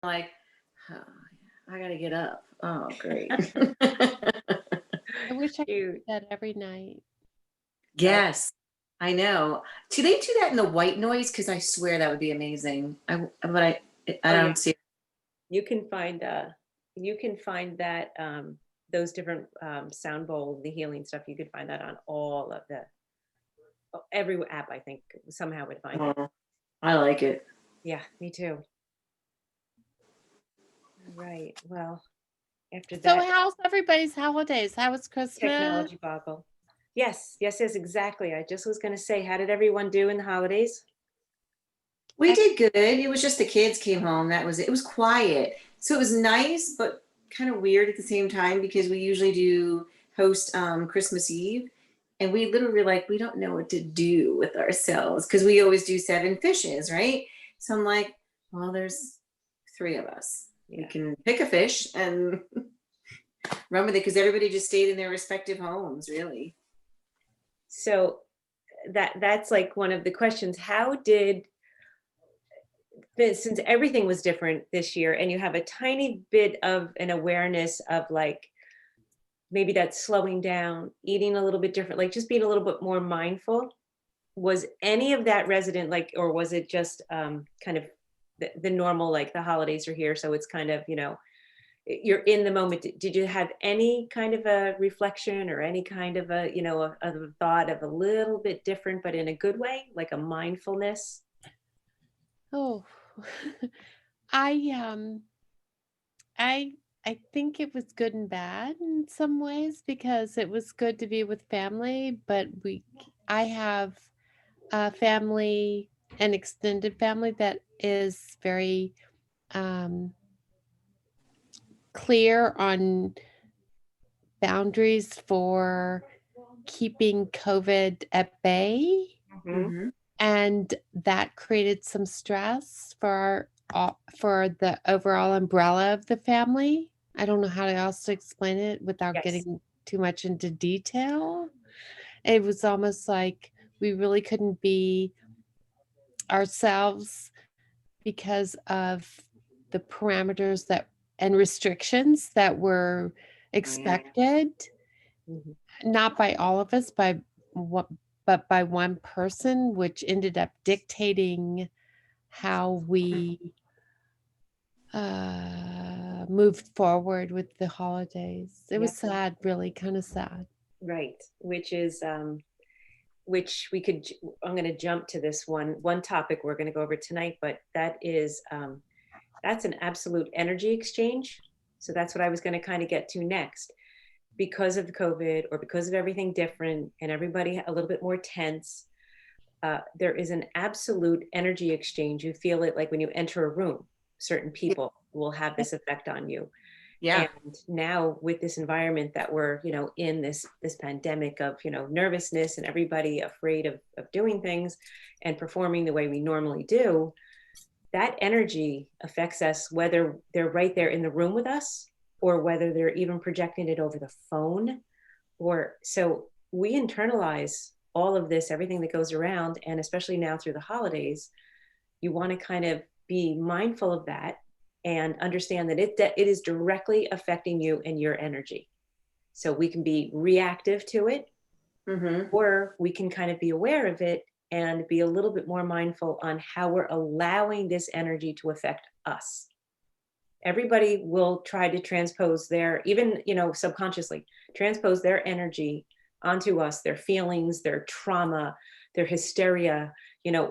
like, oh, I gotta get up. Oh, great. I wish I could Cute. do that every night. Uh, Yes, I know. Do they do that in the white noise? Because I swear that would be amazing. I oh yeah, don't see. you can find that those different sound bowl, the healing stuff. You could find that on all of the every app. I think somehow would find it. Oh, I like it. Yeah, me too. Right. Well, after So that how's everybody's holidays? How was Christmas? technology boggle. Yes, yes, yes, exactly. I just was going to say, how did everyone do in the holidays? We did good. It was just the kids came home. That was it. It was quiet. So it was nice, but kind of weird at the same time because we usually do host Christmas Eve. And we literally were like, we don't know what to do with ourselves because we always do seven fishes, right? So I'm like, well, there's three of us. We Yeah. can pick a fish and run with it because everybody just stayed in their respective homes, really. So that's like one of the questions. How did since everything was different this year and you have a tiny bit of an awareness of like maybe that's slowing down, eating a little bit different, like just being a little bit more mindful. Was any of that resident like, or was it just kind of the normal, like the holidays are here, so it's kind of, you're in the moment. Did you have any kind of a reflection or any kind of a, a thought of a little bit different, but in a good way, like a mindfulness? Oh, I um I I think it was good and bad in some ways because it was good to be with family, but I have a family, an extended family that is very um clear on boundaries for keeping COVID at bay. Hmm. Mm-hmm. And that created some stress for the overall umbrella of the family. I don't know how else to explain it without Yes. getting too much into detail. It was almost like we really couldn't be ourselves because of the parameters that and restrictions that were expected, Mhm. not by all of us, what but by one person, which ended up dictating how we moved forward with the holidays. It Yeah. was sad, really kind of sad. Right. Which is which we could I'm going to jump to this one topic we're going to go over tonight, but that is that's an absolute energy exchange. So that's what I was going to kind of get to next. Because of the COVID or because of everything different and everybody a little bit more tense, there is an absolute energy exchange. You feel it like when you enter a room, certain people will have this effect on you. Yeah. And now with this environment that we're, in this pandemic of, nervousness and everybody afraid of doing things and performing the way we normally do, that energy affects us whether they're right there in the room with us or whether they're even projecting it over the phone. Or so we internalize all of this, everything that goes around, and especially now through the holidays, you want to kind of be mindful of that and understand that it is directly affecting you and your energy. So we can be reactive to it, Mm-hmm. or we can kind of be aware of it and be a little bit more mindful on how we're allowing this energy to affect us. Everybody will try to transpose their, even, subconsciously transpose their energy onto us, their feelings, their trauma, their hysteria,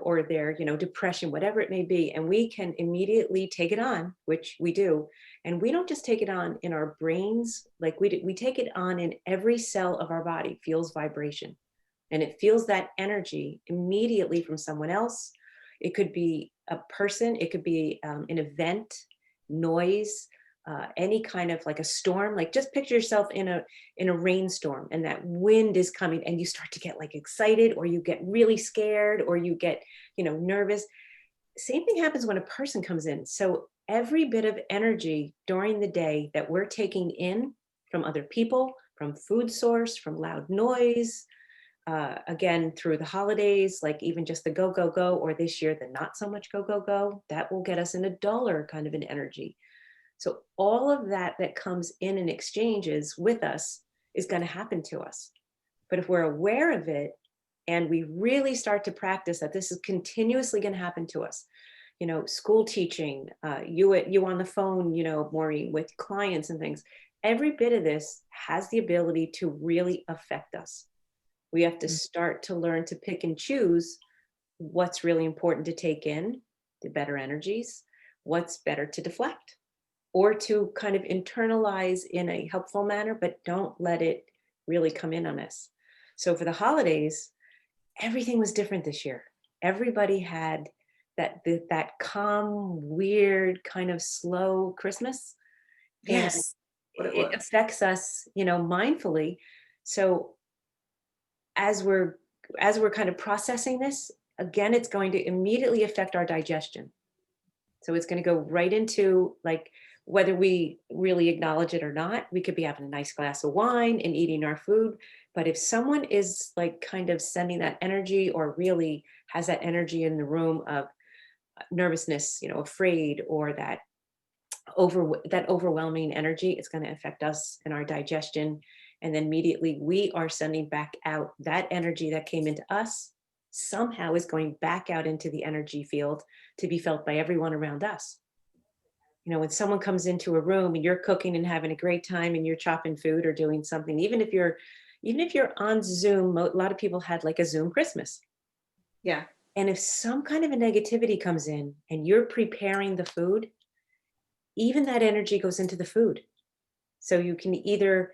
or their, depression, whatever it may be. And we can immediately take it on, which we do. And we don't just take it on in our brains, like we do, we take it on in every cell of our body, feels vibration. And it feels that energy immediately from someone else. It could be a person, it could be an event, noise, any kind of like a storm. Like just picture yourself in a rainstorm and that wind is coming and you start to get like excited or you get really scared or you get, nervous. Same thing happens when a person comes in. So every bit of energy during the day that we're taking in from other people, from food source, from loud noise, again, through the holidays, like even just the go, go, go, or this year, the not so much go, go, go, that will get us in a duller kind of an energy. So all of that that comes in and exchanges with us is going to happen to us. But if we're aware of it and we really start to practice that this is continuously going to happen to us, you know, school teaching, you on the phone, you know, Maureen, with clients and things, every bit of this has the ability to really affect us. We have to start to learn to pick and choose what's really important to take in, the better energies, what's better to deflect, or to kind of internalize in a helpful manner, but don't let it really come in on us. So for the holidays, everything was different this year. Everybody had that calm, weird, kind of slow Christmas. Yes. And it affects us, you know, mindfully. So as we're kind of processing this, again, it's going to immediately affect our digestion. So it's going to go right into, like, whether we really acknowledge it or not, we could be having a nice glass of wine and eating our food. But if someone is like kind of sending that energy, or really has that energy in the room of nervousness, you know, afraid, or that overwhelming energy, it's going to affect us and our digestion. And then immediately we are sending back out that energy that came into us, somehow is going back out into the energy field to be felt by everyone around us. You know, when someone comes into a room and you're cooking and having a great time and you're chopping food or doing something, even if you're on Zoom, a lot of people had like a Zoom Christmas. Yeah. And if some kind of a negativity comes in and you're preparing the food, even that energy goes into the food. So you can either,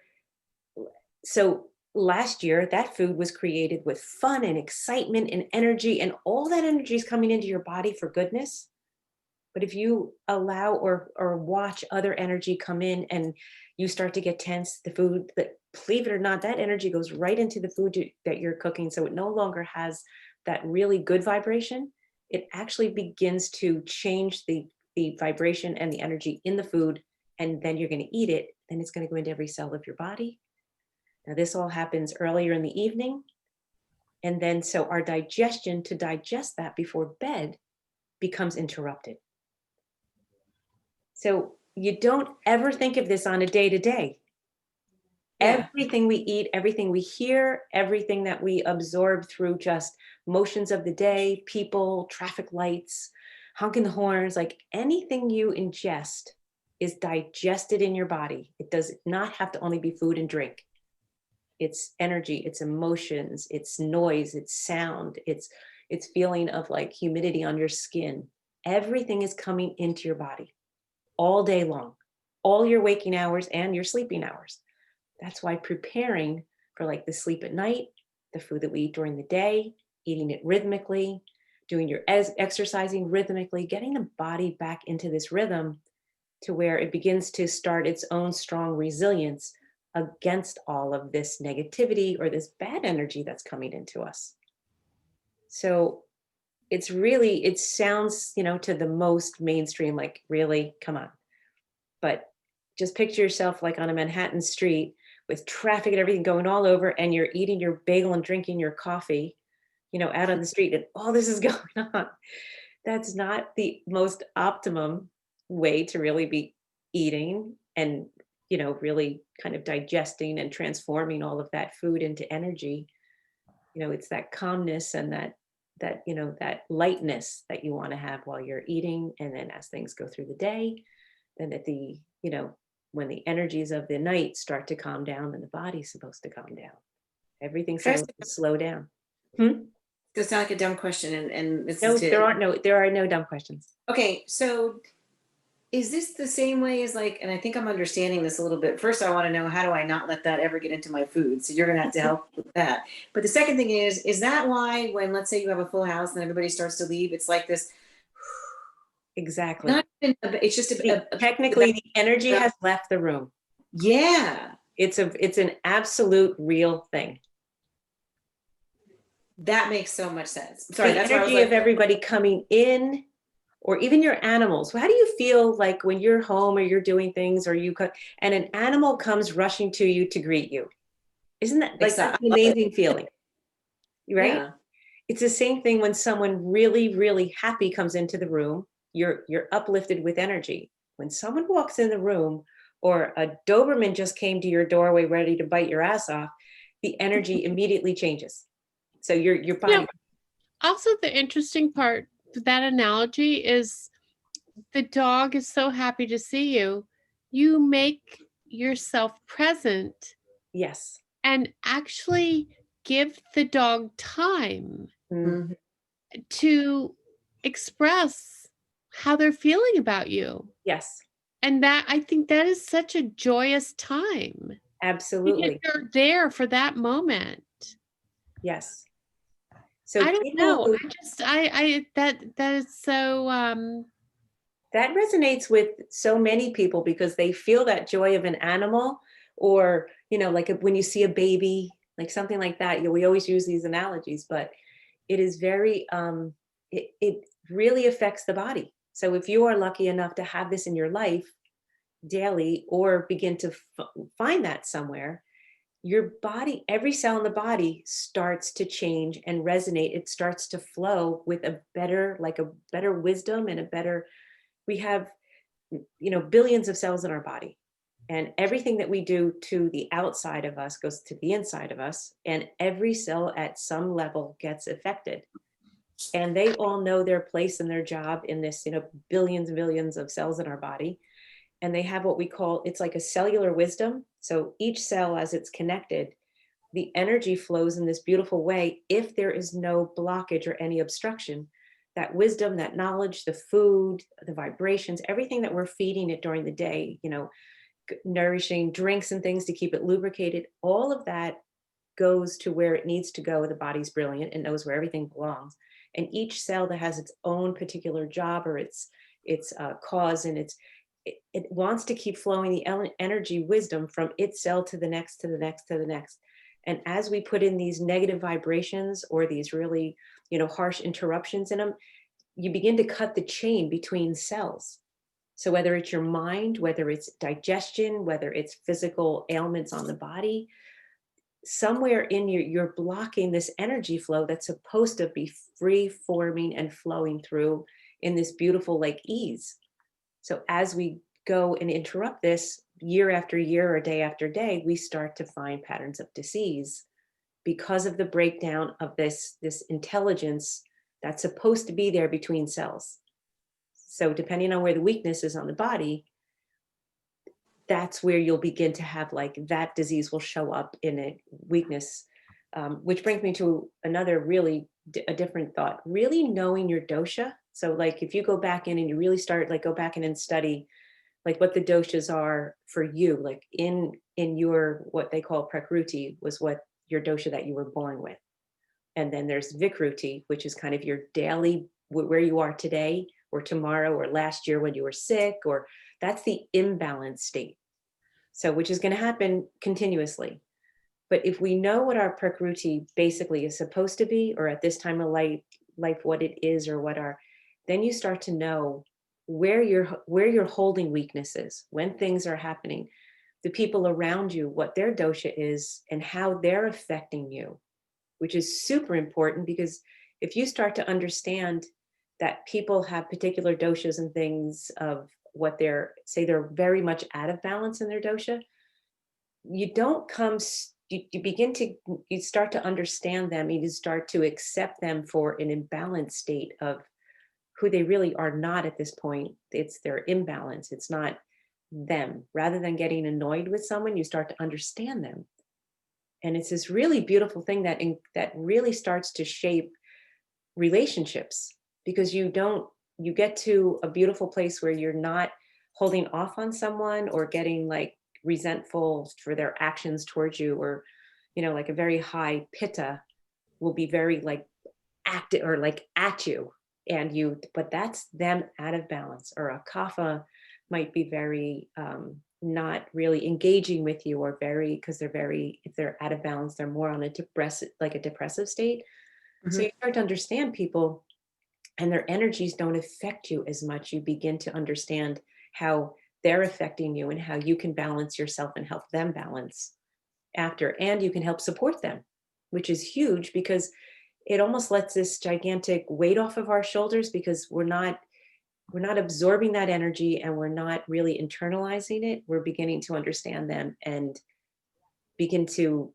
so last year, that food was created with fun and excitement and energy, and all that energy is coming into your body for goodness. But if you allow or watch other energy come in and you start to get tense, the food, that, believe it or not, that energy goes right into the food that you're cooking. So it no longer has that really good vibration. It actually begins to change the vibration and the energy in the food. And then you're going to eat it. Then it's going to go into every cell of your body. Now, this all happens earlier in the evening. And then so our digestion, to digest that before bed, becomes interrupted. So you don't ever think of this on a day-to-day. Yeah. Everything we eat, everything we hear, everything that we absorb through just motions of the day, people, traffic lights, honking the horns, like anything you ingest is digested in your body. It does not have to only be food and drink. It's energy, it's emotions, it's noise, it's sound, it's feeling of like humidity on your skin. Everything is coming into your body all day long, all your waking hours and your sleeping hours. That's why preparing for like the sleep at night, the food that we eat during the day, eating it rhythmically, doing your exercising rhythmically, getting the body back into this rhythm to where it begins to start its own strong resilience against all of this negativity or this bad energy that's coming into us. So it's really, it sounds, you know, to the most mainstream, like, really, come on. But just picture yourself like on a Manhattan street with traffic and everything going all over, and you're eating your bagel and drinking your coffee, you know, out on the street, and all this is going on. That's not the most optimum way to really be eating and, you know, really kind of digesting and transforming all of that food into energy. You know, it's that calmness and that, you know, that lightness that you want to have while you're eating. And then as things go through the day, then at the, you know, when the energies of the night start to calm down, then the body's supposed to calm down. Everything's supposed to slow down. It's not like a dumb question, and this No, is there are no dumb questions. okay. So is this the same way as, like, and I think I'm understanding this a little bit. First, I want to know, how do I not let that ever get into my food? So you're going to have to help with that. But the second thing is that why when, let's say, you have a full house and everybody starts to leave, it's like this, Exactly. not even, it's just Technically, the energy has left the room. Yeah. It's an absolute real thing. That makes so much sense. Sorry, The that's why I was energy like, of everybody coming in, or even your animals. How do you feel like when you're home or you're doing things or you cook and an animal comes rushing to you to greet you? Isn't that like, that's an amazing feeling? right? Yeah. It's the same thing when someone really, really happy comes into the room. You're uplifted with energy. When someone walks in the room, or a Doberman just came to your doorway ready to bite your ass off, the energy immediately changes. So your You know, body, also the interesting part to that analogy is the dog is so happy to see you. You make yourself present yes. and actually give the dog time Mm, Mhm. to express how they're feeling about you. yes, And that I think that is such a joyous time because absolutely. you're there for that moment. Yes. So I don't people know. who I that is so that resonates with so many people because they feel that joy of an animal, or like when you see a baby, like something like that. We always use these analogies, but it is very it really affects the body. So if you are lucky enough to have this in your life daily, or begin to find that somewhere, your body, every cell in the body starts to change and resonate. It starts to flow with a better, like a better wisdom and a better, we have billions of cells in our body, and everything that we do to the outside of us goes to the inside of us, and every cell at some level gets affected, and they all know their place and their job in this billions and billions of cells in our body. And they have what we call, it's like a cellular wisdom. So each cell, as it's connected, the energy flows in this beautiful way. If there is no blockage or any obstruction, that wisdom, that knowledge, the food, the vibrations, everything that we're feeding it during the day, nourishing drinks and things to keep it lubricated, all of that goes to where it needs to go. The body's brilliant and knows where everything belongs. And each cell that has its own particular job, or its cause, and it wants to keep flowing the energy wisdom from its cell to the next, to the next, to the next. And as we put in these negative vibrations, or these really harsh interruptions in them, you begin to cut the chain between cells. So whether it's your mind, whether it's digestion, whether it's physical ailments on the body, somewhere in you're blocking this energy flow that's supposed to be free forming and flowing through in this beautiful like ease. So as we go and interrupt this year after year or day after day, we start to find patterns of disease because of the breakdown of this intelligence that's supposed to be there between cells. So depending on where the weakness is on the body, that's where you'll begin to have, like, that disease will show up in a weakness. Which brings me to another really a different thought, really knowing your dosha. So like if you go back in and you really start, like, go back in and study like what the doshas are for you, like in your, what they call prakruti, was what your dosha that you were born with. And then there's vikruti, which is kind of your daily, where you are today or tomorrow or last year when you were sick, or that's the imbalance state. So which is going to happen continuously. But if we know what our prakruti basically is supposed to be, or at this time of life what it is, or what our, then you start to know where you're holding weaknesses when things are happening, the people around you, what their dosha is and how they're affecting you, which is super important. Because if you start to understand that people have particular doshas and things of what they're, say they're very much out of balance in their dosha, you don't come you begin to, you start to understand them, you start to accept them for an imbalanced state of who they really are not at this point. It's their imbalance, it's not them. Rather than getting annoyed with someone, you start to understand them. And it's this really beautiful thing that really starts to shape relationships, because you get to a beautiful place where you're not holding off on someone or getting like resentful for their actions towards you, or like a very high pitta will be very like active or like at you, and you, but that's them out of balance. Or a kapha might be very not really engaging with you, or very, because they're very, if they're out of balance, they're more on a depressive state. So Mhm. you start to understand people, and their energies don't affect you as much. You begin to understand how they're affecting you and how you can balance yourself and help them balance after. And you can help support them, which is huge, because it almost lets this gigantic weight off of our shoulders because we're not absorbing that energy and we're not really internalizing it. We're beginning to understand them and begin to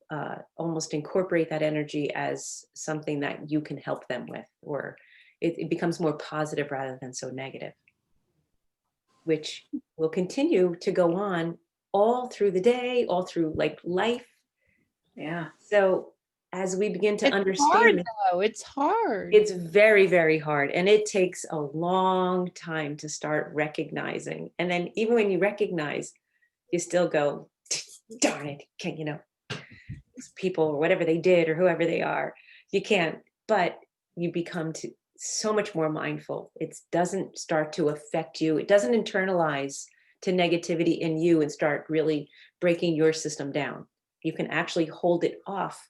almost incorporate that energy as something that you can help them with, or it becomes more positive rather than so negative, which will continue to go on all through the day, all through like life. Yeah. So as we begin to It's understand hard it, though. It's hard. it's very, very hard. And it takes a long time to start recognizing. And then even when you recognize, you still go, darn it, can't, these people or whatever they did or whoever they are, you can't, but you become so much more mindful. It doesn't start to affect you. It doesn't internalize to negativity in you and start really breaking your system down. You can actually hold it off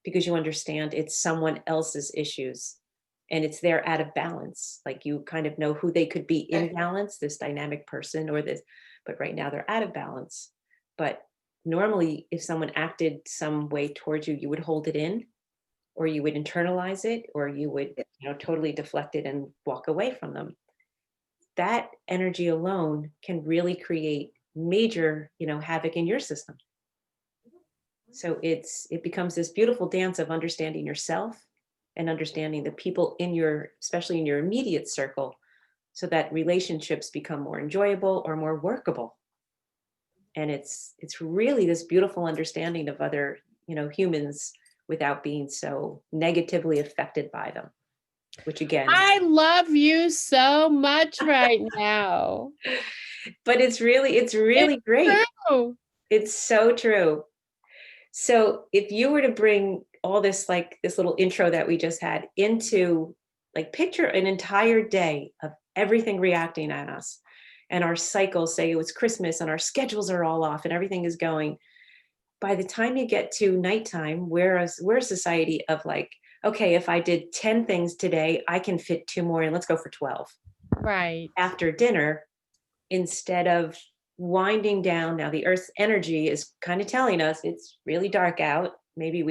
because you understand it's someone else's issues and it's they're out of balance. Like you kind of know who they could be in balance, this dynamic person or this, but right now they're out of balance. But normally if someone acted some way towards you, you would hold it in or you would internalize it or you would totally deflect it and walk away from them. That energy alone can really create major havoc in your system. So it becomes this beautiful dance of understanding yourself and understanding the people in especially in your immediate circle, so that relationships become more enjoyable or more workable. And it's really this beautiful understanding of other humans without being so negatively affected by them, which again, I love you so much right now. but it's really great. True. It's so true. So if you were to bring all this, like this little intro that we just had into, like, picture an entire day of everything reacting at us and our cycles, say it was Christmas and our schedules are all off and everything is going. By the time you get to nighttime, we're a society of like, okay, if I did 10 things today, I can fit 2 more and let's go for 12. Right. After dinner, instead of winding down, now the earth's energy is kind of telling us it's really dark out. Maybe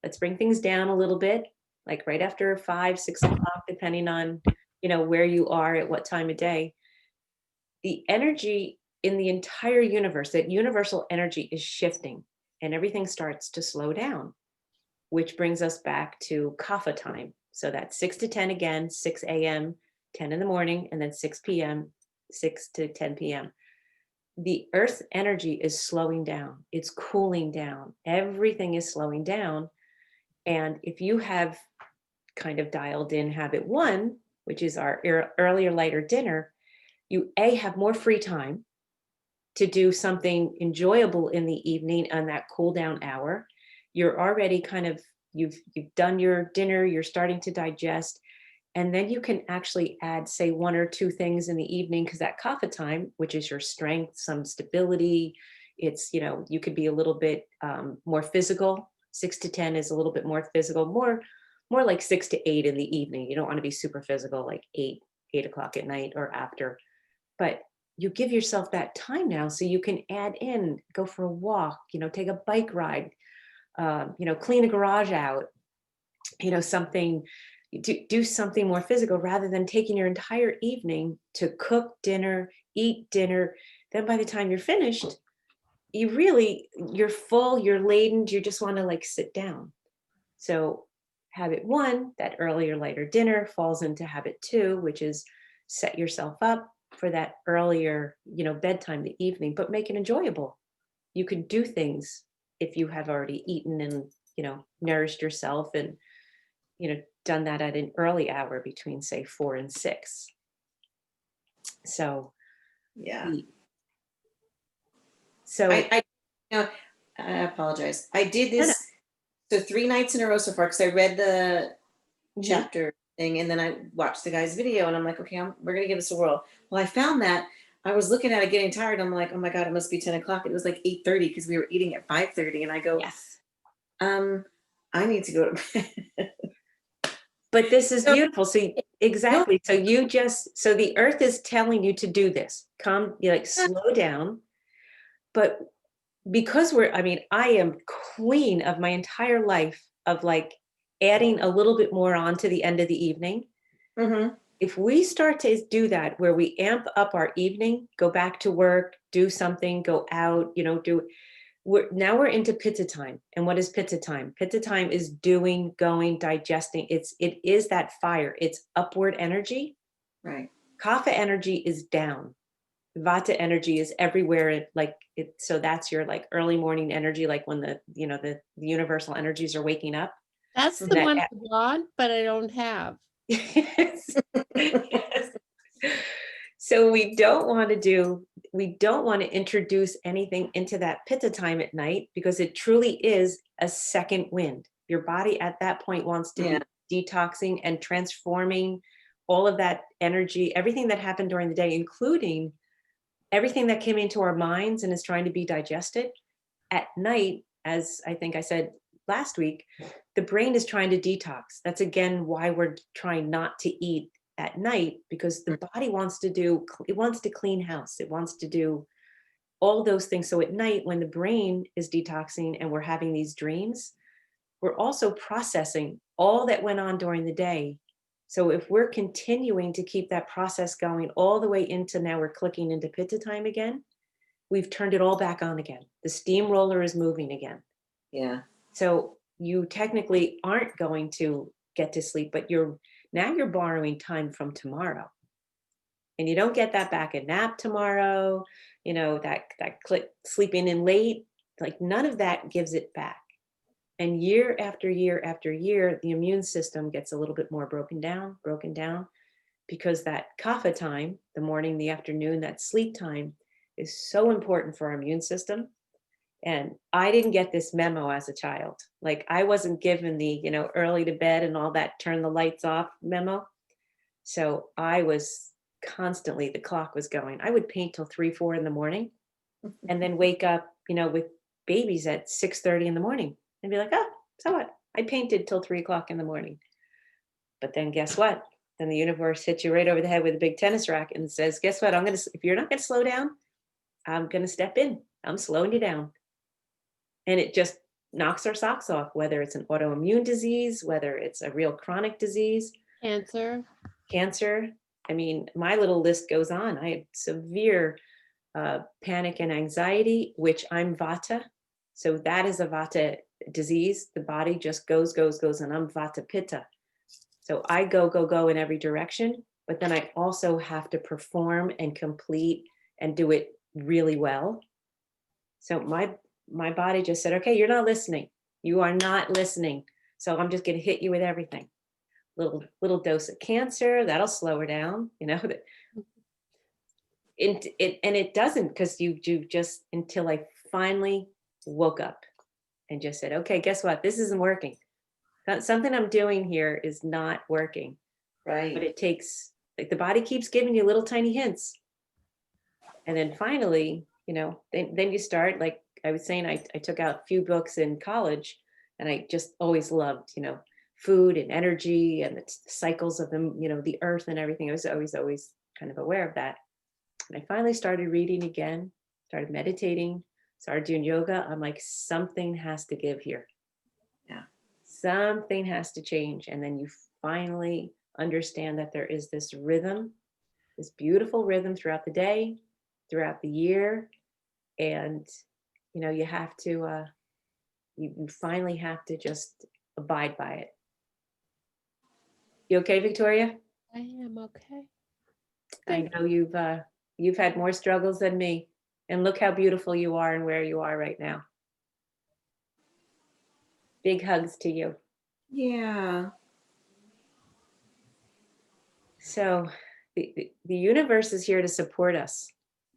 let's bring things down a little bit, like right after 5, 6 o'clock, depending on, where you are at what time of day. The energy in the entire universe, that universal energy is shifting and everything starts to slow down, which brings us back to kapha time. So that's 6 to 10 again, 6 a.m., 10 in the morning, and then 6 p.m., 6 to 10 p.m. The earth energy is slowing down. It's cooling down. Everything is slowing down. And if you have kind of dialed in habit 1, which is our earlier, lighter dinner, you have more free time to do something enjoyable in the evening on that cool down hour. You're already you've done your dinner, you're starting to digest. And then you can actually add, say, 1 or 2 things in the evening, because that kapha time, which is your strength, some stability, it's, you could be a little bit more physical. 6 to 10 is a little bit more physical, more like 6 to 8 in the evening. You don't want to be super physical, like 8 o'clock at night or after. But you give yourself that time now so you can add in, go for a walk, take a bike ride, clean a garage out, something. Do something more physical rather than taking your entire evening to cook dinner, eat dinner. Then by the time you're finished, you're full, you're laden, you just want to like sit down. So habit 1, that earlier, lighter dinner, falls into habit 2, which is set yourself up for that earlier, bedtime, the evening, but make it enjoyable. You can do things if you have already eaten and, nourished yourself and, done that at an early hour between, say, 4 and 6. So, Yeah. So I apologize. I did this so 3 nights in a row so far, because I read the chapter thing and then I watched the guy's video and I'm like, okay, we're gonna give this a whirl. Well, I found that I was looking at it getting tired. I'm like, oh my God, it must be 10 o'clock. It was like 8:30 because we were eating at 5:30. And I go, yes. I need to go to bed. But this is So- beautiful. So exactly. So so the earth is telling you to do this. Slow down. But because I am queen of my entire life of like adding a little bit more on to the end of the evening. Mm-hmm. If we start to do that, where we amp up our evening, go back to work, do something, go out, we're into pitta time. And what is pitta time? Pitta time is doing, going, digesting. It is that fire. It's upward energy. Right. Kapha energy is down. Vata energy is everywhere. So that's your like early morning energy, like when the universal energies are waking up. That's the That one I want, but I don't have. Yes. Yes. So we don't want to introduce anything into that pitta time at night, because it truly is a second wind. Your body at that point wants to be detoxing and transforming all of that energy, everything that happened during the day, including everything that came into our minds and is trying to be digested at night. As I think I said last week, the brain is trying to detox. That's again why we're trying not to eat at night, because the body wants to clean house. It wants to do all those things. So at night, when the brain is detoxing and we're having these dreams, we're also processing all that went on during the day. So if we're continuing to keep that process going all the way into now we're clicking into pitta time again, we've turned it all back on again. The steamroller is moving again. Yeah. So you technically aren't going to get to sleep, but you're borrowing time from tomorrow. And you don't get that back. A nap tomorrow, sleeping in late, like none of that gives it back. And year after year after year, the immune system gets a little bit more broken down, because that kapha time, the morning, the afternoon, that sleep time is so important for our immune system. And I didn't get this memo as a child. Like I wasn't given the, early to bed and all that, turn the lights off memo. So I was constantly, the clock was going. I would paint till 3, 4 in the morning and then wake up, with babies at 6:30 in the morning and be like, oh, so what? I painted till 3 o'clock in the morning. But then guess what? Then the universe hits you right over the head with a big tennis racket and says, guess what? If you're not going to slow down, I'm going to step in. I'm slowing you down. And it just knocks our socks off, whether it's an autoimmune disease, whether it's a real chronic disease. Cancer. I mean, my little list goes on. I had severe panic and anxiety, which I'm Vata. So that is a Vata disease. The body just goes, and I'm Vata Pitta. So I go in every direction, but then I also have to perform and complete and do it really well. So my body just said, okay, you're not listening. You are not listening. So I'm just going to hit you with everything. Little dose of cancer, that'll slow her down, And it doesn't, because you just, until I finally woke up and just said, okay, guess what? This isn't working. Something I'm doing here is not working. Right. But it takes, like the body keeps giving you little tiny hints. And then finally, then you start, like I was saying, I took out a few books in college and I just always loved, food and energy and the cycles of them, the earth and everything. I was always kind of aware of that. And I finally started reading again, started meditating, started doing yoga. I'm like, something has to give here. Yeah. Something has to change. And then you finally understand that there is this rhythm, this beautiful rhythm throughout the day, throughout the year. And, you have to, you finally have to just abide by it. You okay, Victoria? I am okay. I know you've had more struggles than me, and look how beautiful you are and where you are right now. Big hugs to you. Yeah. So the universe is here to support us,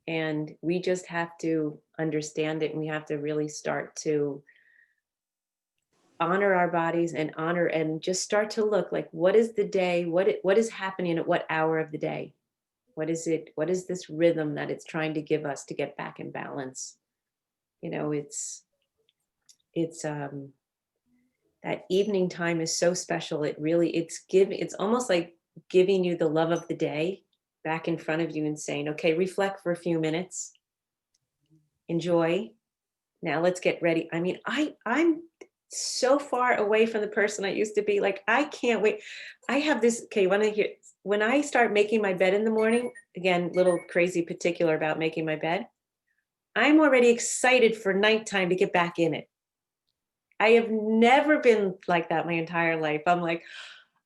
and we just have to understand it, and we have to really start to honor our bodies and honor and just start to look like, what is the day, what is happening at what hour of the day? What is it? What is this rhythm that it's trying to give us to get back in balance? It's that evening time is so special. It's almost like giving you the love of the day back in front of you and saying, okay, reflect for a few minutes, enjoy. Now let's get ready. I mean, I'm so far away from the person I used to be. Like, I can't wait. I have this, okay, when I start making my bed in the morning, again, little crazy particular about making my bed, I'm already excited for nighttime to get back in it. I have never been like that my entire life. I'm like,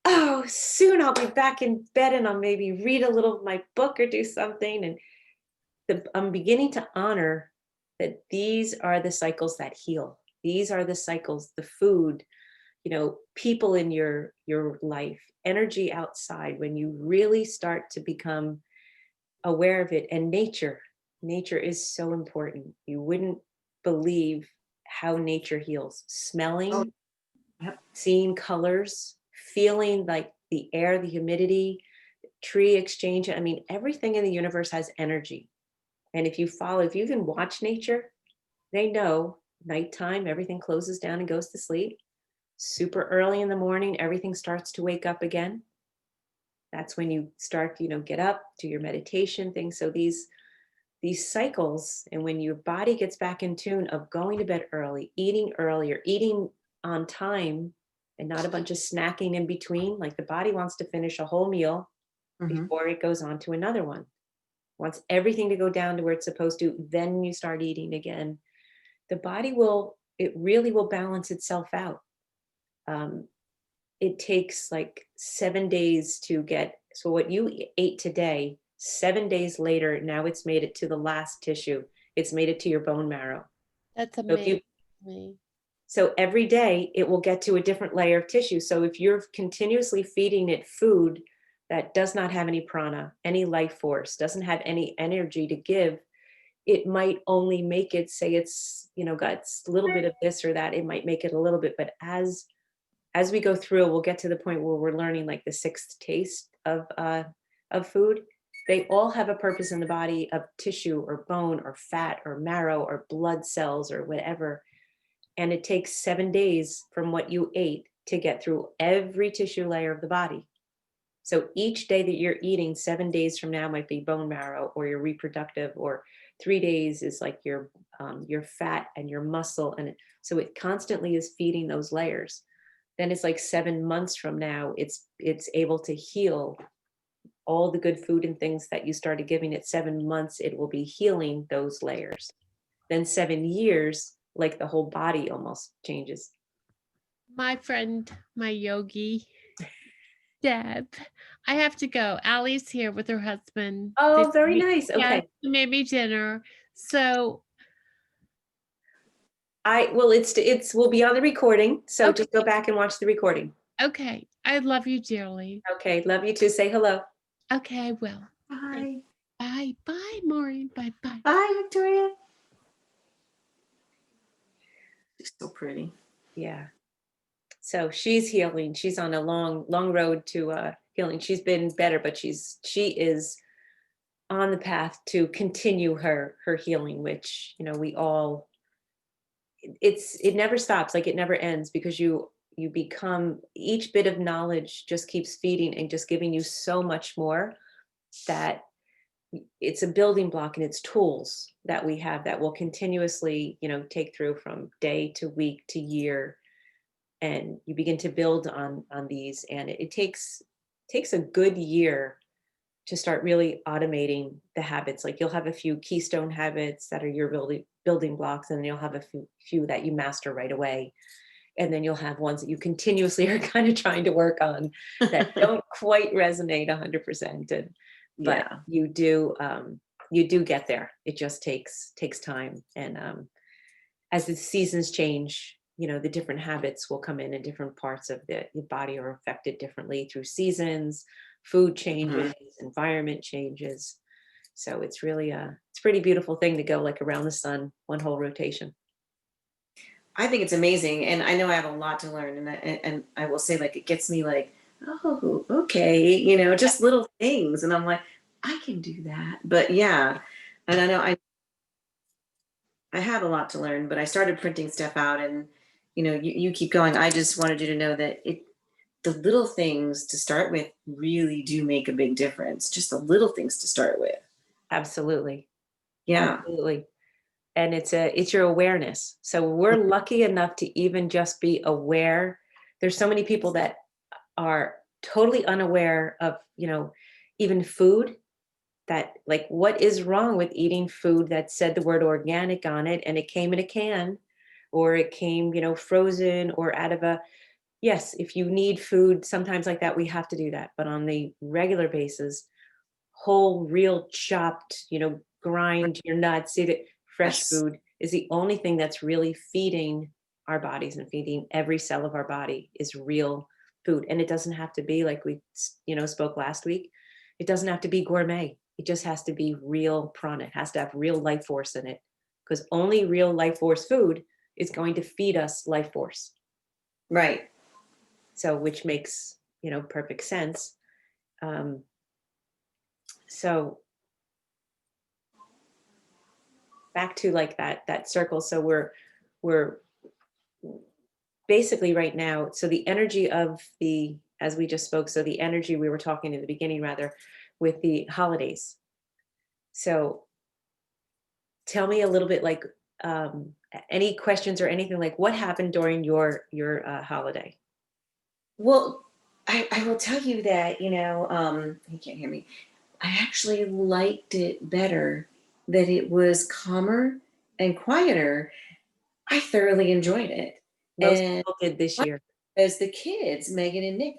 oh, soon I'll be back in bed and I'll maybe read a little of my book or do something. And I'm beginning to honor that these are the cycles that heal. These are the cycles, the food, people in your life, energy outside, when you really start to become aware of it. And nature is so important. You wouldn't believe how nature heals. Oh, Smelling, yep. seeing colors, feeling like the air, the humidity, tree exchange. I mean, everything in the universe has energy. And if you even watch nature, they know nighttime, everything closes down and goes to sleep. Super early in the morning, everything starts to wake up again. That's when you start, get up, do your meditation things. So these cycles, and when your body gets back in tune of going to bed early, eating earlier, eating on time, and not a bunch of snacking in between. Like, the body wants to finish a whole meal Mhm. before it goes on to another one. Wants everything to go down to where it's supposed to, then you start eating again. The body it really will balance itself out. Um, it takes like 7 days to get, so what you ate today, 7 days later, now it's made it to the last tissue. It's made it to your bone marrow. That's So if you, amazing. so every day it will get to a different layer of tissue. So if you're continuously feeding it food that does not have any prana, any life force, doesn't have any energy to give, it might only make it, say it's, got a little bit of this or that, it might make it a little bit. But as we go through, we'll get to the point where we're learning like the sixth taste of food. They all have a purpose in the body, of tissue or bone or fat or marrow or blood cells or whatever. And it takes 7 days from what you ate to get through every tissue layer of the body. So each day that you're eating, 7 days from now might be bone marrow or your reproductive, or 3 days is like your fat and your muscle. And so it constantly is feeding those layers. Then it's like 7 months from now, it's able to heal all the good food and things that you started giving it. 7 months, it will be healing those layers. Then 7 years, like the whole body almost changes. My friend, my yogi, Deb. I have to go. Allie's here with her husband. Oh, very nice. Yeah, Okay. they made me dinner. So We'll be on the recording. So Okay. just go back and watch the recording. okay. I love you dearly. Okay. Love you too. Say hello. Okay, I will. Bye. Bye. Bye, Maureen. Bye bye. Bye, Victoria. She's so pretty. Yeah. So she's healing. She's on a long road to healing. She's been better, but she is on the path to continue her healing, which, we all, it never stops. Like, it never ends, because you become, each bit of knowledge just keeps feeding and just giving you so much more, that it's a building block, and it's tools that we have that will continuously, take through from day to week to year. And you begin to build on these, and it takes a good year to start really automating the habits. Like, you'll have a few keystone habits that are your building blocks, and you'll have a few that you master right away, and then you'll have ones that you continuously are kind of trying to work on that don't quite resonate 100%. But Yeah. you do get there. It just takes time. And as the seasons change, the different habits will come in different parts of the body are affected differently through seasons, food changes, environment changes. So it's really it's a pretty beautiful thing to go like around the sun, one whole rotation. I think it's amazing, and I know I have a lot to learn, and I will say, like, it gets me like, oh, okay, just little things, and I'm like, I can do that. But yeah, and I know I have a lot to learn, but I started printing stuff out, and you keep going. I just wanted you to know that the little things to start with really do make a big difference. Just the little things to start with. Absolutely. Yeah. Absolutely. And it's your awareness. So we're lucky enough to even just be aware. There's so many people that are totally unaware of, even food, that like, what is wrong with eating food that said the word organic on it and it came in a can, or it came, frozen or out of a, yes, if you need food sometimes like that, we have to do that. But on the regular basis, whole, real chopped, grind your nuts, eat it, fresh Yes. food is the only thing that's really feeding our bodies and feeding every cell of our body is real food. And it doesn't have to be like we, spoke last week. It doesn't have to be gourmet. It just has to be real prana. It has to have real life force in it, because only real life force food is going to feed us life force. Right. So, which makes, perfect sense. So back to like that circle. So we're basically right now, so the energy of the, as we just spoke, so the energy we were talking in the beginning rather, with the holidays. So tell me a little bit, like, any questions or anything, like what happened during your holiday? Well, I will tell you that, you can't hear me. I actually liked it better that it was calmer and quieter. I thoroughly enjoyed it. Most And people did this year. as the kids, Megan and Nick,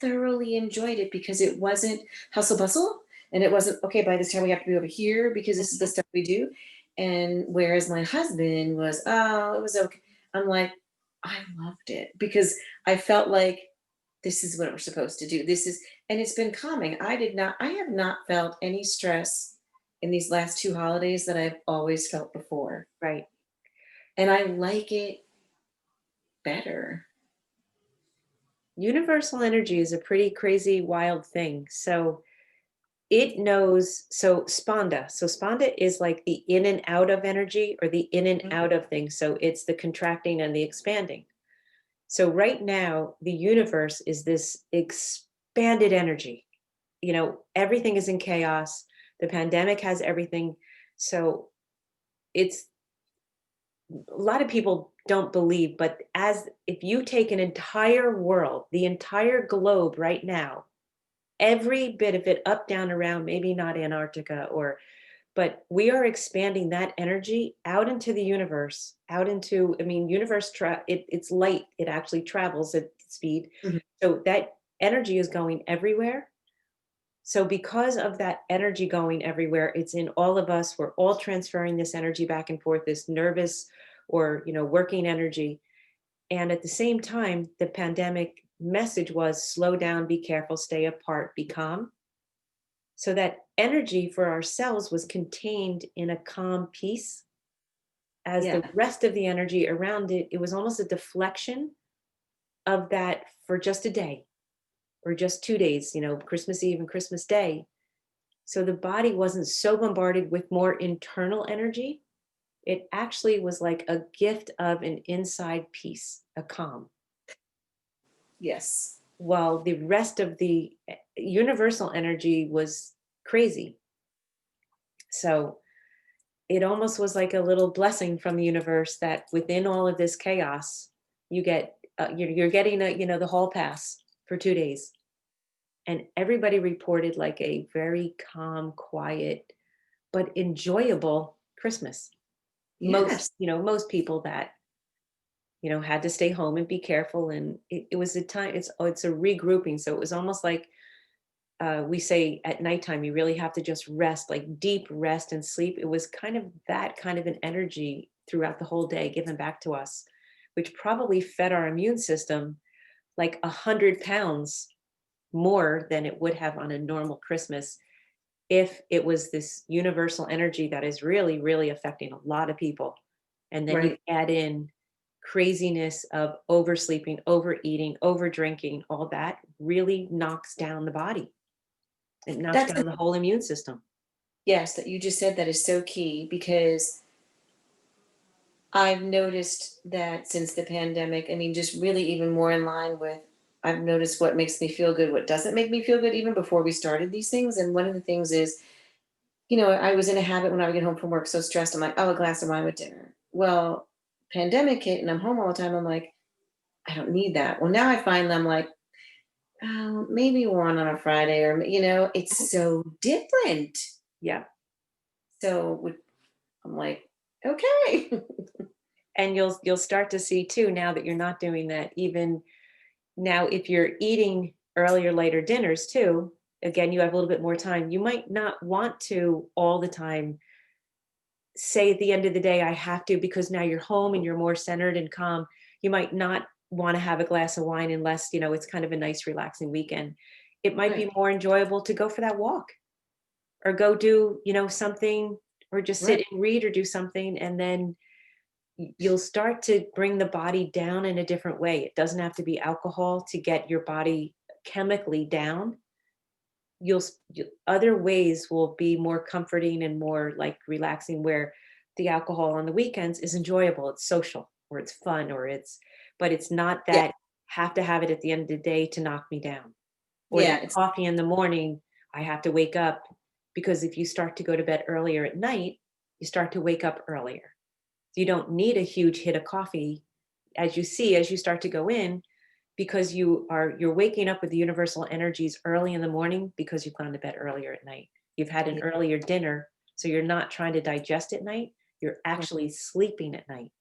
thoroughly enjoyed it because it wasn't hustle bustle and it wasn't, okay, by this time we have to be over here because this is the stuff we do. And whereas my husband was, oh, it was okay. I'm like, I loved it because I felt like this is what we're supposed to do. This is, and it's been calming. I have not felt any stress in these last two holidays that I've always felt before. Right. And I like it better. Universal energy is a pretty crazy, wild thing. So it knows, so spanda is like the in and out of energy, or the in and out of things. So it's the contracting and the expanding. So right now the universe is this expanded energy. Everything is in chaos. The pandemic has everything. So it's, a lot of people don't believe, but as if you take an entire world, the entire globe right now, every bit of it, up, down, around, maybe not Antarctica, but we are expanding that energy out into the universe, out into, I mean, it's light, it actually travels at speed. Mhm. So that energy is going everywhere. So because of that energy going everywhere, it's in all of us. We're all transferring this energy back and forth, this nervous or, working energy. And at the same time, the pandemic message was slow down, be careful, stay apart, be calm. So that energy for ourselves was contained in a calm peace. As Yeah. the rest of the energy around it, it was almost a deflection of that for just a day or just 2 days, Christmas Eve and Christmas Day. So the body wasn't so bombarded with more internal energy. It actually was like a gift of an inside peace, a calm. Yes. While the rest of the universal energy was crazy. So it almost was like a little blessing from the universe that within all of this chaos, you're getting the hall pass for 2 days. And everybody reported like a very calm, quiet, but enjoyable Christmas. Yes. Most people that had to stay home and be careful, and it was a time, it's a regrouping. So it was almost like, we say at nighttime you really have to just rest, like deep rest and sleep. It was kind of that kind of an energy throughout the whole day given back to us, which probably fed our immune system like 100 pounds more than it would have on a normal Christmas, if it was this universal energy that is really, really affecting a lot of people. And then you Right. add in craziness of oversleeping, overeating, over drinking, all that really knocks down the body. It knocks That's down the whole immune system. yes, that you just said that is so key because I've noticed that since the pandemic, I mean, just really even more in line with, I've noticed what makes me feel good, what doesn't make me feel good, even before we started these things. And one of the things is I was in a habit when I would get home from work so stressed. I'm like, oh, a glass of wine with dinner. Well, pandemic hit and I'm home all the time. I'm like, I don't need that. Well, now I find I'm like, oh, maybe one on a Friday or, it's so different. Yeah. I'm like, okay. And you'll start to see too, now that you're not doing that, even now, if you're eating earlier, later dinners too, again, you have a little bit more time. You might not want to all the time say at the end of the day, I have to, because now you're home and you're more centered and calm. You might not want to have a glass of wine unless, it's kind of a nice, relaxing weekend. It might be Right. more enjoyable to go for that walk or go do, something, or just Right. sit and read or do something. And then you'll start to bring the body down in a different way. It doesn't have to be alcohol to get your body chemically down. Other ways will be more comforting and more like relaxing, where the alcohol on the weekends is enjoyable, it's social, or it's fun, but it's not Yeah. that have to have it at the end of the day to knock me down, or Yeah. that coffee in the morning I have to wake up, because if you start to go to bed earlier at night, you start to wake up earlier. You don't need a huge hit of coffee as you start to go in, because you're waking up with the universal energies early in the morning, because you've gone to bed earlier at night. You've had an Yeah. earlier dinner, so you're not trying to digest at night. You're Right. actually sleeping at night.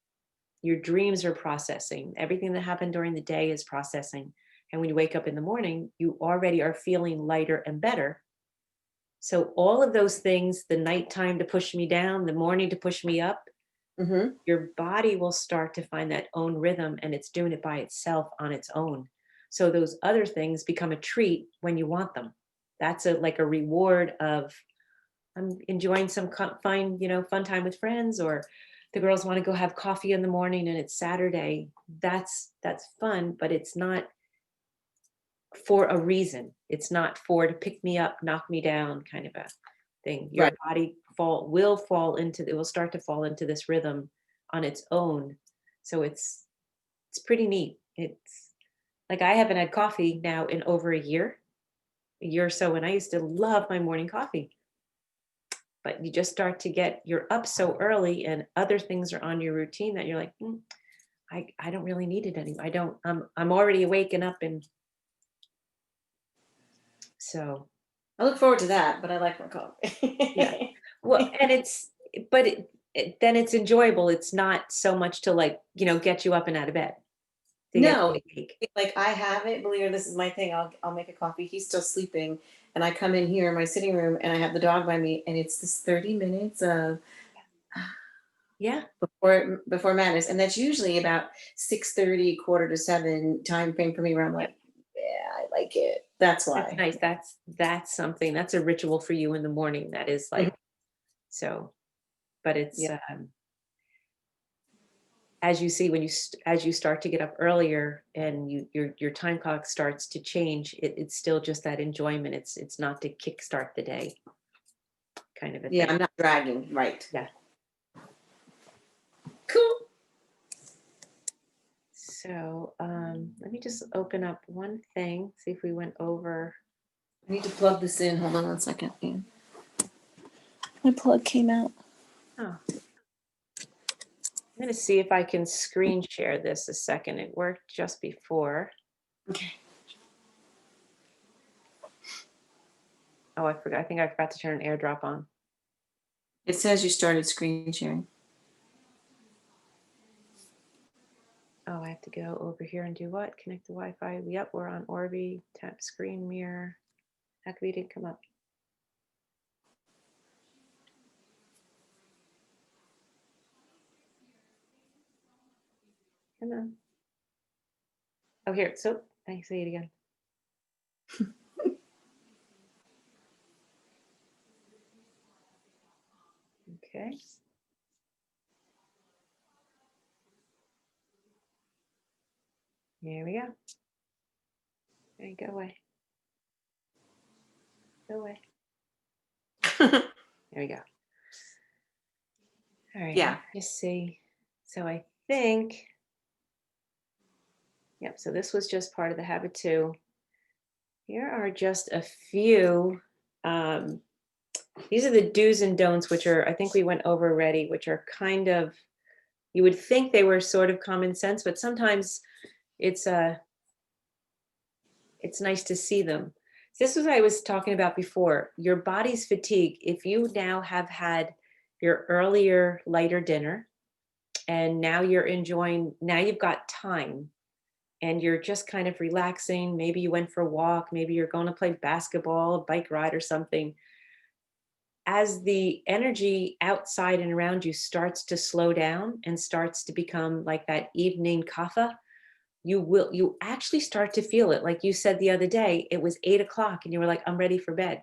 Your dreams are processing. Everything that happened during the day is processing. And when you wake up in the morning, you already are feeling lighter and better. So all of those things, the nighttime to push me down, the morning to push me up, Mm-hmm. your body will start to find that own rhythm, and it's doing it by itself on its own. So those other things become a treat when you want them. That's like a reward of, I'm enjoying some fun, fun time with friends, or the girls want to go have coffee in the morning and it's Saturday. That's fun, but it's not for a reason. It's not for to pick me up, knock me down kind of a thing. Your Right. body will start to fall into this rhythm on its own. So it's pretty neat. It's like I haven't had coffee now in over a year or so, and I used to love my morning coffee. But you just start to you're up so early and other things are on your routine that you're like, I don't really need it anymore. I'm already awake and up, and so I look forward to that, but I like my yeah. coffee. Well, and but then it's enjoyable. It's not so much to like, get you up and out of bed to get No, you awake. like I have it. Believe it, this is my thing. I'll make a coffee. He's still sleeping, and I come in here in my sitting room, and I have the dog by me, and it's this 30 minutes of Yeah. before madness, and that's usually about 6:30, quarter to seven time frame for me, where I'm Yeah. like, yeah, I like it. That's That's why. nice. That's something. That's a ritual for you in the morning. That is Mhm. like so, but it's Yeah. as you see, as you start to get up earlier and your time clock starts to change, it's still just that enjoyment. It's not to kickstart the day kind of a Yeah, thing. I'm not dragging. Right. Yeah. Cool. So let me just open up one thing, see if we went over. I need to plug this in. Hold on one second. Yeah. My plug came out. Oh, I'm going to see if I can screen share this a second. It worked just before. Okay. Oh, I forgot. I think I forgot to turn an AirDrop on. It says you started screen sharing. Oh, I have to go over here and do what? Connect to Wi-Fi. Yep, we're on Orbi. Tap screen mirror. How come you didn't come up? Come on. Oh, here. So I say it again. Okay. Here we go. There you go away. Go away. There we go. All right. Yeah. Just see. So I think. Yep. So this was just part of the habit too. Here are just a few these are the do's and don'ts, which are, I think we went over already, which are kind of, you would think they were sort of common sense, but sometimes it's it's nice to see them. This was what I was talking about before. Your body's fatigue. If you now have had your earlier, lighter dinner, and now you're enjoying, now you've got time and you're just kind of relaxing. Maybe you went for a walk, maybe you're going to play basketball, a bike ride, or something. As the energy outside and around you starts to slow down and starts to become like that evening kapha, you actually start to feel it. Like you said the other day, it was 8 o'clock and you were like, I'm ready for bed.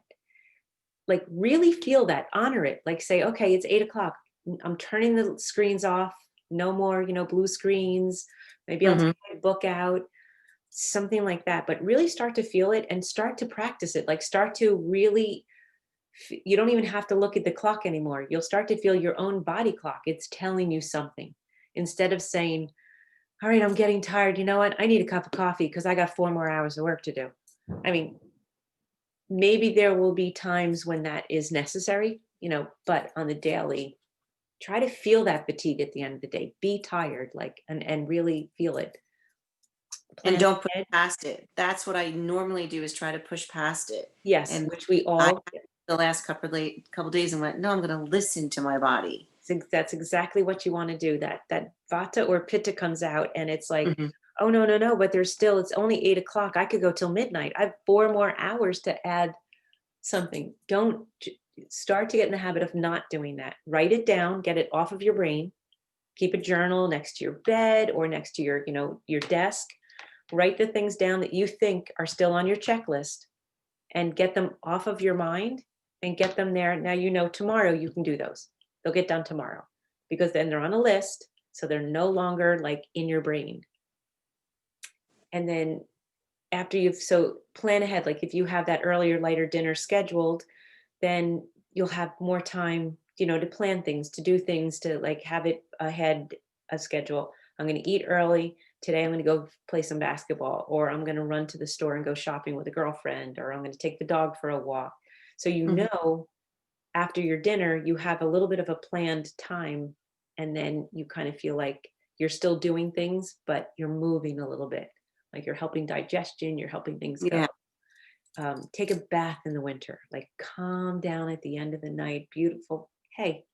Like really feel that, honor it. Like say, okay, it's 8 o'clock. I'm turning the screens off. No more, blue screens. Maybe I'll Mhm. take my book out, something like that. But really start to feel it and start to practice it. Like start to really, you don't even have to look at the clock anymore. You'll start to feel your own body clock. It's telling you something instead of saying, all right, I'm getting tired. You know what? I need a cup of coffee because I got 4 more hours of work to do. I mean, maybe there will be times when that is necessary, but on the daily, try to feel that fatigue at the end of the day. Be tired, like, and really feel it. And Plan don't push ahead. past it. That's what I normally do, is try to push past it. Yes, And which we I all, the last couple days and went, no, I'm going to listen to my body. that's exactly what you want to do. That vata or pitta comes out and it's like, Mhm. oh no, no, no, but there's still, it's only 8 o'clock. I could go till midnight. I have 4 more hours to add something. Don't start to get in the habit of not doing that. Write it down, get it off of your brain. Keep a journal next to your bed or next to your desk. Write the things down that you think are still on your checklist and get them off of your mind and get them there. Now, tomorrow you can do those. They'll get done tomorrow because then they're on a list. So they're no longer like in your brain. And then after so plan ahead, like if you have that earlier, lighter dinner scheduled, then you'll have more time, to plan things, to do things, to like have it ahead, a schedule. I'm going to eat early. Today I'm going to go play some basketball, or I'm going to run to the store and go shopping with a girlfriend, or I'm going to take the dog for a walk. So, Mhm. after your dinner, you have a little bit of a planned time, and then you kind of feel like you're still doing things, but you're moving a little bit, like you're helping digestion, you're helping things go. Yeah, Take a bath in the winter, like calm down at the end of the night. Beautiful. Hey,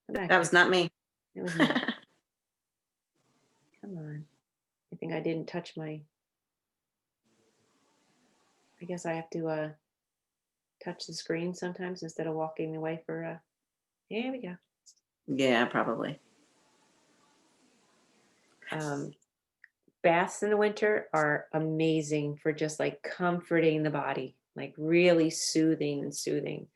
come back that here. was not me. It was me. Come on. I think I didn't touch my. I guess I have to touch the screen sometimes instead of walking away for. There we go. Yeah, probably. Um, Baths in the winter are amazing for just like comforting the body, like really soothing and soothing.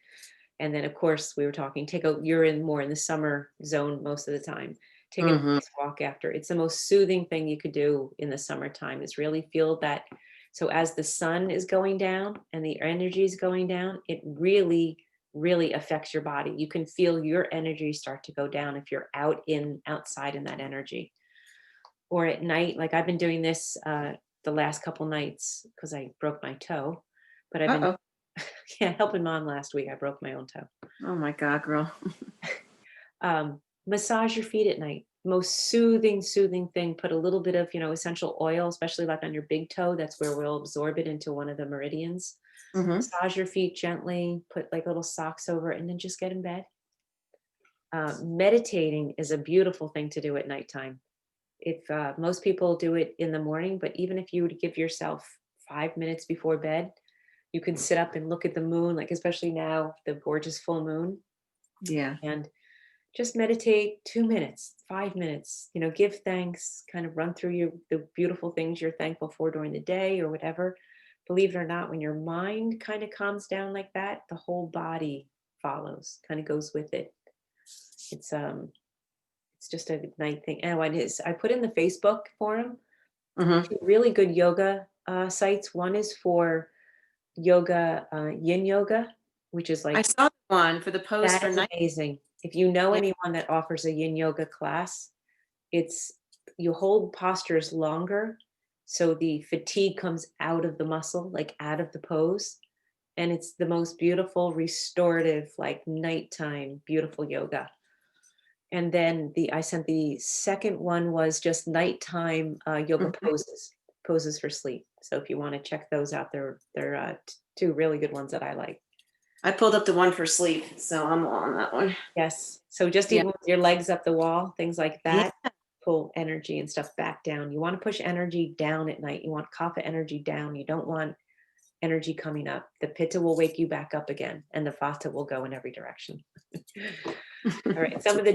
And then, of course, we were talking, you're in more in the summer zone most of the time. Take a Mhm. nice walk after. It's the most soothing thing you could do in the summertime is really feel that. So as the sun is going down and the energy is going down, it really, really affects your body. You can feel your energy start to go down if you're outside in that energy. Or at night, like I've been doing this the last couple nights because I broke my toe, but I've been Uh-oh. helping mom last week. I broke my own toe. Oh my God, girl. Massage your feet at night. Most soothing thing. Put a little bit of, essential oil, especially like on your big toe. That's where we'll absorb it into one of the meridians. Mhm. Massage your feet gently, put like little socks over it, and then just get in bed. Meditating is a beautiful thing to do at nighttime. If most people do it in the morning, but even if you would give yourself 5 minutes before bed, you can sit up and look at the moon, like especially now, the gorgeous full moon, Yeah. and just meditate 2 minutes, 5 minutes, give thanks, kind of run through the beautiful things you're thankful for during the day or whatever. Believe it or not, when your mind kind of calms down like that, the whole body follows, kind of goes with it. It's just a night thing. And what it is, I put in the Facebook forum Mhm. two really good yoga sites. One is for yoga, yin yoga, which is I like, saw one for the post that for is night. amazing. If you know Yeah. anyone that offers a yin yoga class, it's you hold postures longer. So the fatigue comes out of the muscle, like out of the pose. And it's the most beautiful, restorative, like nighttime, beautiful yoga. And then I sent the second one was just nighttime yoga Mhm. poses for sleep. So if you want to check those out, they're two really good ones that I like. I pulled up the one for sleep, so I'm on that one. Yes. So just Yeah. even with your legs up the wall, things like Yeah. that, pull energy and stuff back down. You want to push energy down at night. You want kapha energy down. You don't want energy coming up. The pitta will wake you back up again, and the vata will go in every direction. All right. Some of the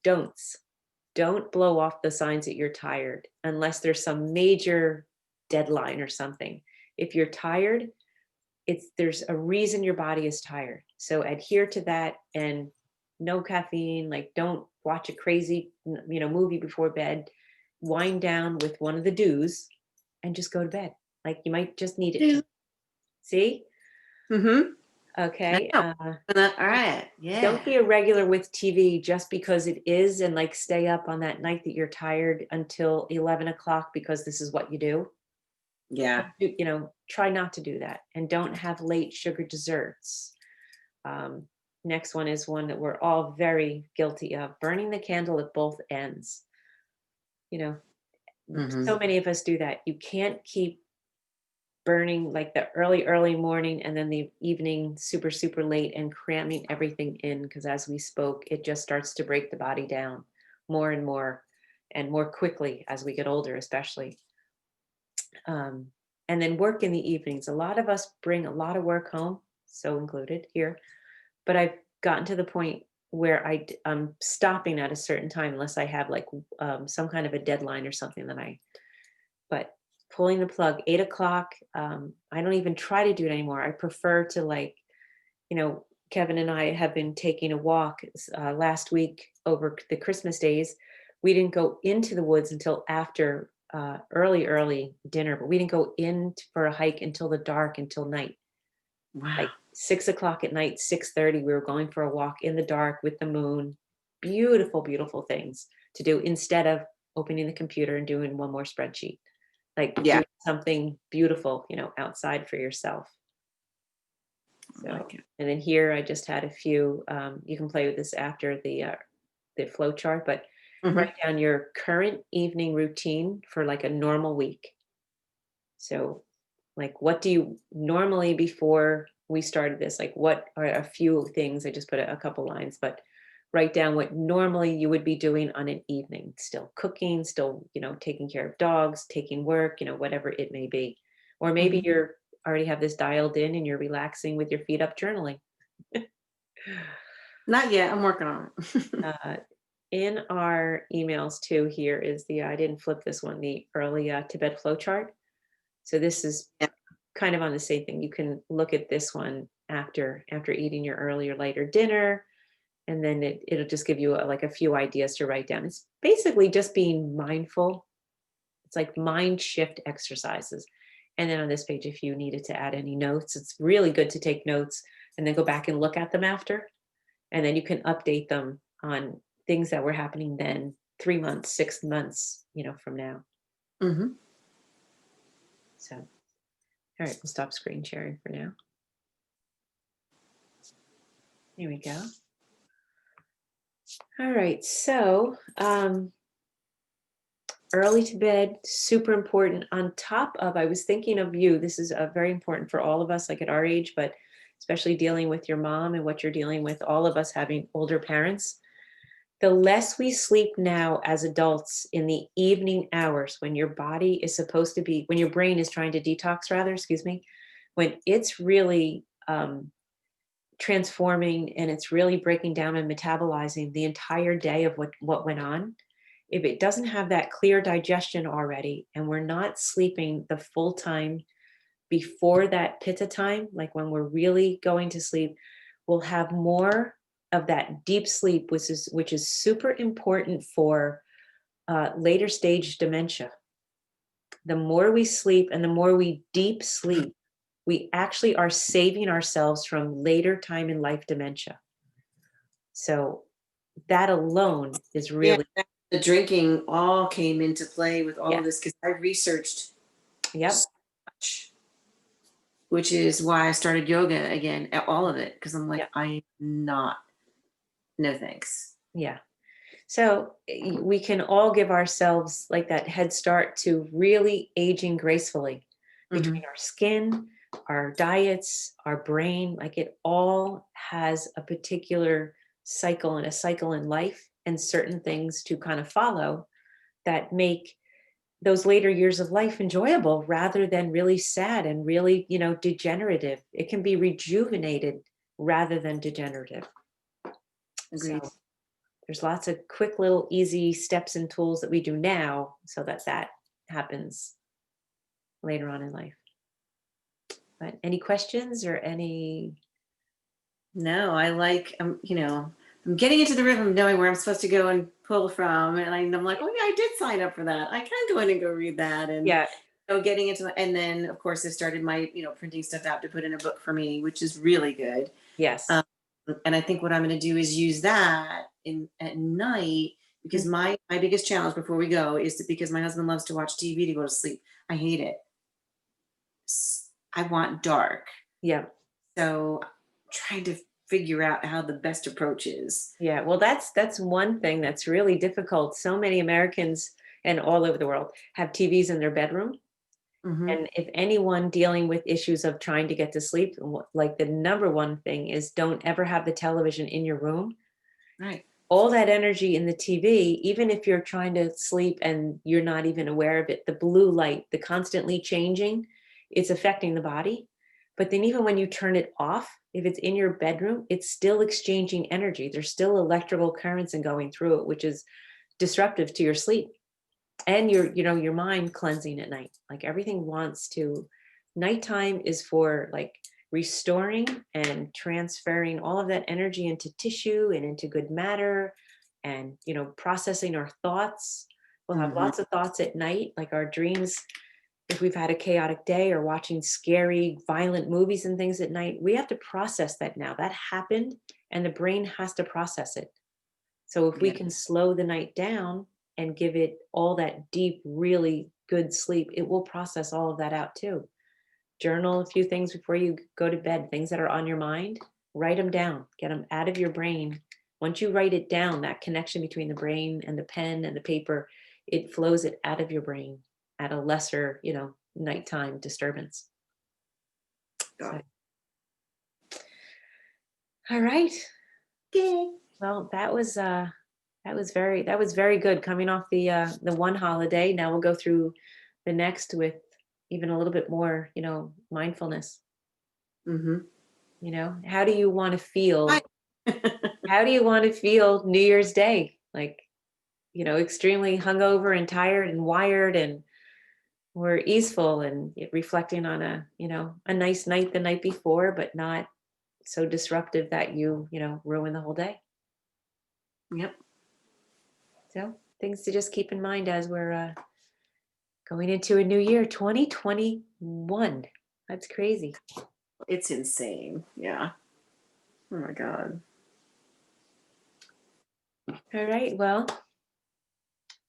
don'ts. Don't blow off the signs that you're tired unless there's some major deadline or something. If you're tired, there's a reason your body is tired. So adhere to that, and no caffeine. Like, don't watch a crazy movie before bed. Wind down with one of the do's and just go to bed. Like, you might just need it. See? Mm-hmm. Okay. All right. Yeah. Don't be a regular with TV just because it is, and like stay up on that night that you're tired until 11 o'clock because this is what you do. Yeah. Try not to do that, and don't have late sugar desserts. Next one is one that we're all very guilty of: burning the candle at both ends. Mhm. So many of us do that. You can't keep burning like the early morning and then the evening super, super late and cramming everything in, because as we spoke, it just starts to break the body down more and more quickly as we get older, especially. And then work in the evenings. A lot of us bring a lot of work home, so included here, but I've gotten to the point where I'm stopping at a certain time unless I have like some kind of a deadline or something but pulling the plug 8 o'clock. I don't even try to do it anymore. I prefer to, like, Kevin and I have been taking a walk last week over the Christmas days. We didn't go into the woods until after early dinner, but we didn't go in for a hike until until night. Wow. Like 6 o'clock at night, 6:30, we were going for a walk in the dark with the moon. Beautiful, beautiful things to do instead of opening the computer and doing one more spreadsheet. Like, Yeah. do something beautiful, outside for yourself. I like So, it. and then here I just had a few, you can play with this after the flow chart, but Mhm. write down your current evening routine for like a normal week. So, like, what do you normally, before we started this, like, what are a few things? I just put a couple lines, but write down what normally you would be doing on an evening: still cooking, still, taking care of dogs, taking work, whatever it may be. Or maybe Mhm. you're already have this dialed in and you're relaxing with your feet up journaling. Not yet. I'm working on it. Uh, in our emails too, here is I didn't flip this one, the early Tibet flow chart. So this is Yeah. kind of on the same thing. You can look at this one after eating your early or later dinner, and then it'll just give you like a few ideas to write down. It's basically just being mindful. It's like mind shift exercises. And then on this page, if you needed to add any notes, it's really good to take notes and then go back and look at them after. And then you can update them on things that were happening then, 3 months, 6 months, from now. Mhm. So, all right, we'll stop screen sharing for now. Here we go. All right, so early to bed, super important. On top of, I was thinking of you, this is very important for all of us, like at our age, but especially dealing with your mom and what you're dealing with, all of us having older parents. The less we sleep now as adults in the evening hours, when your body is supposed to be, when your brain is trying to detox, rather, excuse me, when it's really transforming and it's really breaking down and metabolizing the entire day of what went on. If it doesn't have that clear digestion already, and we're not sleeping the full time before that pitta time, like when we're really going to sleep, we'll have more of that deep sleep, which is super important for later stage dementia. The more we sleep and the more we deep sleep, we actually are saving ourselves from later time in life dementia. So that alone is Yeah. really, The drinking all came into play with all yeah, of this because I researched yep. so much. which is why I started yoga again, all of it, because I'm like, Yeah. I'm not, no thanks. Yeah. So we can all give ourselves like that head start to really aging gracefully between our skin, our diets, our brain. Like it all has a particular cycle and a cycle in life and certain things to kind of follow that make those later years of life enjoyable rather than really sad and really, degenerative. It can be rejuvenated rather than degenerative. Agreed. So there's lots of quick little easy steps and tools that we do now so that that happens later on in life. But any questions or any? No, I like, I'm getting into the rhythm of knowing where I'm supposed to go and pull from. And I'm like, oh yeah, I did sign up for that. I can go in and go read that. And Yeah. getting into, and then of course I started my, printing stuff out to put in a book for me, which is really good. Yes. And I think what I'm going to do is use that at night, because my biggest challenge before we go is because my husband loves to watch TV to go to sleep. I hate it. I want dark. Yeah. So trying to figure out how the best approach is. Yeah. Well, that's one thing that's really difficult. So many Americans and all over the world have TVs in their bedroom. And if anyone dealing with issues of trying to get to sleep, like the number one thing is don't ever have the television in your room. Right. All that energy in the TV, even if you're trying to sleep and you're not even aware of it, the blue light, the constantly changing, it's affecting the body. But then even when you turn it off, if it's in your bedroom, it's still exchanging energy. There's still electrical currents and going through it, which is disruptive to your sleep and your mind cleansing at night. Like everything wants to, nighttime is for like restoring and transferring all of that energy into tissue and into good matter and processing our thoughts. We'll have lots of thoughts at night, like our dreams. If we've had a chaotic day or watching scary violent movies and things at night, we have to process that. Now that happened and the brain has to process it. So if we can slow the night down and give it all that deep, really good sleep, it will process all of that out too. Journal a few things before you go to bed, things that are on your mind, write them down, get them out of your brain. Once you write it down, that connection between the brain and the pen and the paper, it flows it out of your brain at a lesser, nighttime disturbance. So. All right. Okay. Well, that was very good coming off the one holiday. Now we'll go through the next with even a little bit more, mindfulness. How do you want to feel? How do you want to feel New Year's Day? Like, extremely hungover and tired and wired, and we're easeful and reflecting on a nice night the night before, but not so disruptive that you ruin the whole day. Yep. So things to just keep in mind as we're going into a new year, 2021. That's crazy. It's insane. Yeah. Oh my God. All right. Well,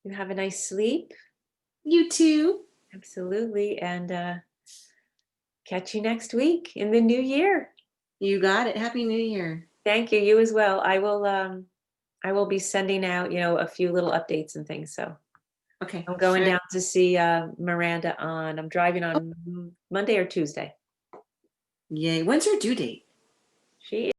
you have a nice sleep. You too. Absolutely. And catch you next week in the new year. You got it. Happy New Year. Thank you. You as well. I will be sending out, a few little updates and things. So Okay. I'm going down to see Miranda I'm driving on Monday or Tuesday. Yay. When's her due date? She